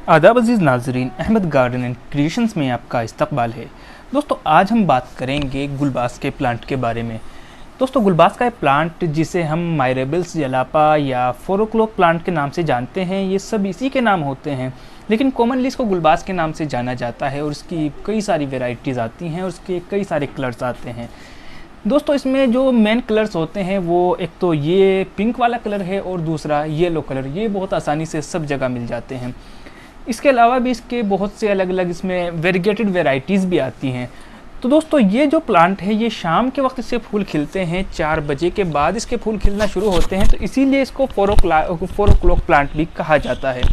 आदाब अज़ीज़ नाज़रीन, Ahmad garden and creations में आपका इस्तकबाल है। दोस्तों आज हम बात करेंगे गुलबास के प्लांट के बारे में। दोस्तों गुलबास का प्लांट जिसे हम मायरेबल्स जलापा या 4 o'clock प्लांट के नाम से जानते हैं, ये सब इसी के नाम होते हैं, लेकिन कॉमनली इसको गुलबास के नाम से जाना जाता है और इसकी कई सारी वेराइटीज़ आती हैं और उसके कई सारे कलर्स आते हैं। दोस्तों इसमें जो मेन कलर्स होते हैं वो एक तो ये पिंक वाला कलर है और दूसरा येलो कलर। ये बहुत आसानी से सब जगह मिल जाते हैं। इसके अलावा भी इसके बहुत से अलग अलग इसमें वेरीगेटेड वेराइटीज़ भी आती हैं। तो दोस्तों ये जो प्लांट है ये शाम के वक्त इससे फूल खिलते हैं, 4 बजे के बाद इसके फूल खिलना शुरू होते हैं, तो इसीलिए इसको 4 o'clock प्लांट भी कहा जाता है।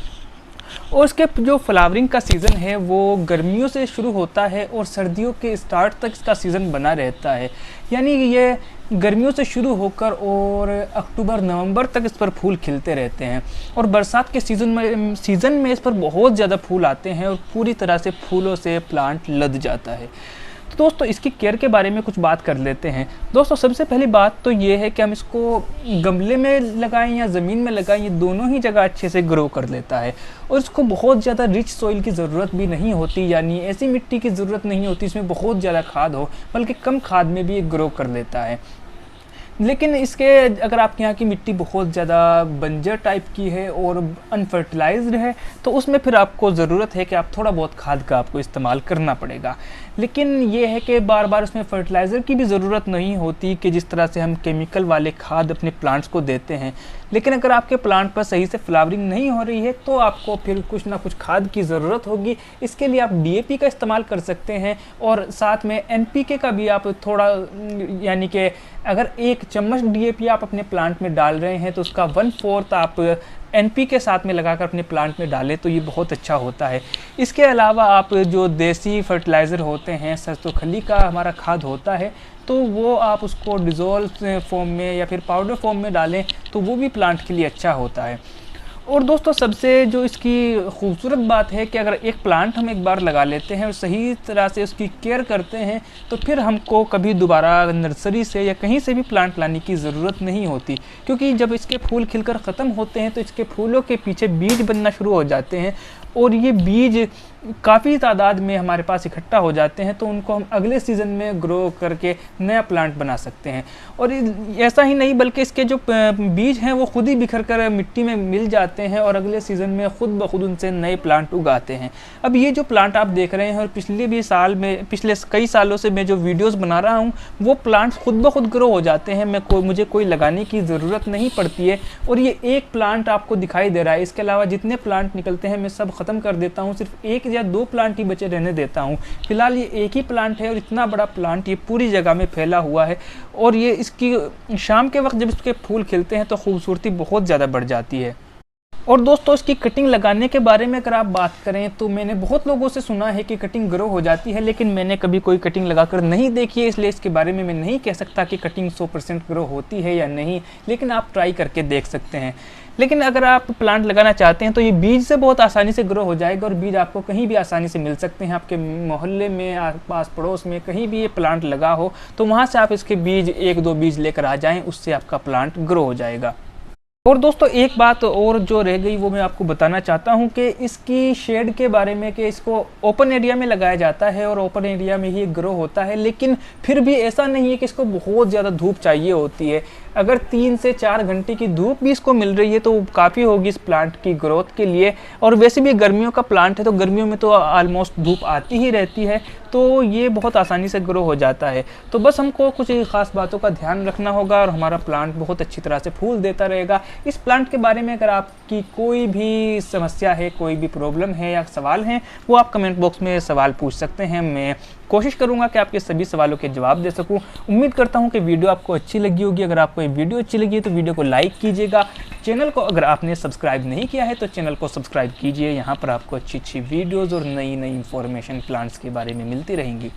और इसके जो फ्लावरिंग का सीज़न है वो गर्मियों से शुरू होता है और सर्दियों के स्टार्ट तक इसका सीज़न बना रहता है। यानी ये गर्मियों से शुरू होकर और अक्टूबर नवंबर तक इस पर फूल खिलते रहते हैं और बरसात के सीज़न में इस पर बहुत ज़्यादा फूल आते हैं और पूरी तरह से फूलों से प्लांट लद जाता है। तो दोस्तों इसकी केयर के बारे में कुछ बात कर लेते हैं। दोस्तों सबसे पहली बात तो ये है कि हम इसको गमले में लगाएं या ज़मीन में लगाएं, ये दोनों ही जगह अच्छे से ग्रो कर लेता है और इसको बहुत ज़्यादा रिच सॉइल की ज़रूरत भी नहीं होती, यानी ऐसी मिट्टी की ज़रूरत नहीं होती इसमें बहुत ज़्यादा खाद हो, बल्कि कम खाद में भी ये ग्रो कर लेता है। लेकिन इसके अगर आपके यहाँ की मिट्टी बहुत ज़्यादा बंजर टाइप की है और अनफर्टिलाइज्ड है तो उसमें फिर आपको ज़रूरत है कि आप थोड़ा बहुत खाद का आपको इस्तेमाल करना पड़ेगा। लेकिन ये है कि बार बार उसमें फर्टिलाइज़र की भी ज़रूरत नहीं होती कि जिस तरह से हम केमिकल वाले खाद अपने प्लांट्स को देते हैं। लेकिन अगर आपके प्लांट पर सही से फ्लावरिंग नहीं हो रही है तो आपको फिर कुछ ना कुछ खाद की ज़रूरत होगी। इसके लिए आप DAP का इस्तेमाल कर सकते हैं और साथ में NPK का भी आप थोड़ा, यानी कि अगर 1 चम्मच DAP आप अपने प्लांट में डाल रहे हैं तो उसका 1/4 आप NPK साथ में लगाकर अपने प्लांट में डालें तो ये बहुत अच्छा होता है। इसके अलावा आप जो देसी फर्टिलाइज़र होते हैं, सरसों खली का हमारा खाद होता है, तो वो आप उसको डिज़ोल्व फॉर्म में या फिर पाउडर फॉर्म में डालें तो वो भी प्लांट के लिए अच्छा होता है। और दोस्तों सबसे जो इसकी खूबसूरत बात है कि अगर एक प्लांट हम एक बार लगा लेते हैं और सही तरह से उसकी केयर करते हैं तो फिर हमको कभी दोबारा नर्सरी से या कहीं से भी प्लांट लाने की ज़रूरत नहीं होती, क्योंकि जब इसके फूल खिलकर ख़त्म होते हैं तो इसके फूलों के पीछे बीज बनना शुरू हो जाते हैं और ये बीज काफ़ी तादाद में हमारे पास इकट्ठा हो जाते हैं, तो उनको हम अगले सीज़न में ग्रो करके नया प्लांट बना सकते हैं। और ऐसा ही नहीं बल्कि इसके जो बीज हैं वो खुद ही बिखर कर मिट्टी में मिल जाते हैं और अगले सीज़न में खुद ब खुद उनसे नए प्लांट उगाते हैं। अब ये जो प्लांट आप देख रहे हैं और पिछले कई सालों से मैं जो वीडियोज़ बना रहा हूँ वो प्लांट्स खुद ब खुद ग्रो हो जाते हैं। मुझे कोई लगाने की ज़रूरत नहीं पड़ती है। और ये एक प्लांट आपको दिखाई दे रहा है, इसके अलावा जितने प्लांट निकलते हैं मैं सब ख़त्म कर देता हूँ, सिर्फ 1 या 2 प्लांट ही बचे रहने देता हूँ। फिलहाल ये एक ही प्लांट है और इतना बड़ा प्लांट ये पूरी जगह में फैला हुआ है और ये इसकी शाम के वक्त जब इसके फूल खिलते हैं तो खूबसूरती बहुत ज़्यादा बढ़ जाती है। और दोस्तों इसकी कटिंग लगाने के बारे में अगर आप बात करें तो मैंने बहुत लोगों से सुना है कि कटिंग ग्रो हो जाती है, लेकिन मैंने कभी कोई कटिंग लगाकर नहीं देखी है, इसलिए इसके बारे में मैं नहीं कह सकता कि कटिंग 100% ग्रो होती है या नहीं, लेकिन आप ट्राई करके देख सकते हैं। लेकिन अगर आप प्लांट लगाना चाहते हैं तो ये बीज से बहुत आसानी से ग्रो हो जाएगा और बीज आपको कहीं भी आसानी से मिल सकते हैं। आपके मोहल्ले में, आस पड़ोस में कहीं भी ये प्लांट लगा हो तो वहाँ से आप इसके बीज 1-2 बीज लेकर आ जाएँ, उससे आपका प्लांट ग्रो हो जाएगा। और दोस्तों एक बात और जो रह गई वो मैं आपको बताना चाहता हूँ कि इसकी शेड के बारे में, कि इसको ओपन एरिया में लगाया जाता है और ओपन एरिया में ही ग्रो होता है, लेकिन फिर भी ऐसा नहीं है कि इसको बहुत ज़्यादा धूप चाहिए होती है। अगर 3 से 4 घंटे की धूप भी इसको मिल रही है तो काफ़ी होगी इस प्लांट की ग्रोथ के लिए। और वैसे भी गर्मियों का प्लांट है तो गर्मियों में तो ऑलमोस्ट धूप आती ही रहती है, तो ये बहुत आसानी से ग्रो हो जाता है। तो बस हमको कुछ ख़ास बातों का ध्यान रखना होगा और हमारा प्लांट बहुत अच्छी तरह से फूल देता रहेगा। इस प्लांट के बारे में अगर आपकी कोई भी समस्या है, कोई भी प्रॉब्लम है या सवाल हैं, वो आप कमेंट बॉक्स में सवाल पूछ सकते हैं। मैं कोशिश करूंगा कि आपके सभी सवालों के जवाब दे सकूं। उम्मीद करता हूं कि वीडियो आपको अच्छी लगी होगी। अगर आपको ये वीडियो अच्छी लगी है तो वीडियो को लाइक कीजिएगा। चैनल को अगर आपने सब्सक्राइब नहीं किया है तो चैनल को सब्सक्राइब कीजिए। यहाँ पर आपको अच्छी वीडियोज़ और नई इंफॉर्मेशन प्लांट्स के बारे में मिलती रहेंगी।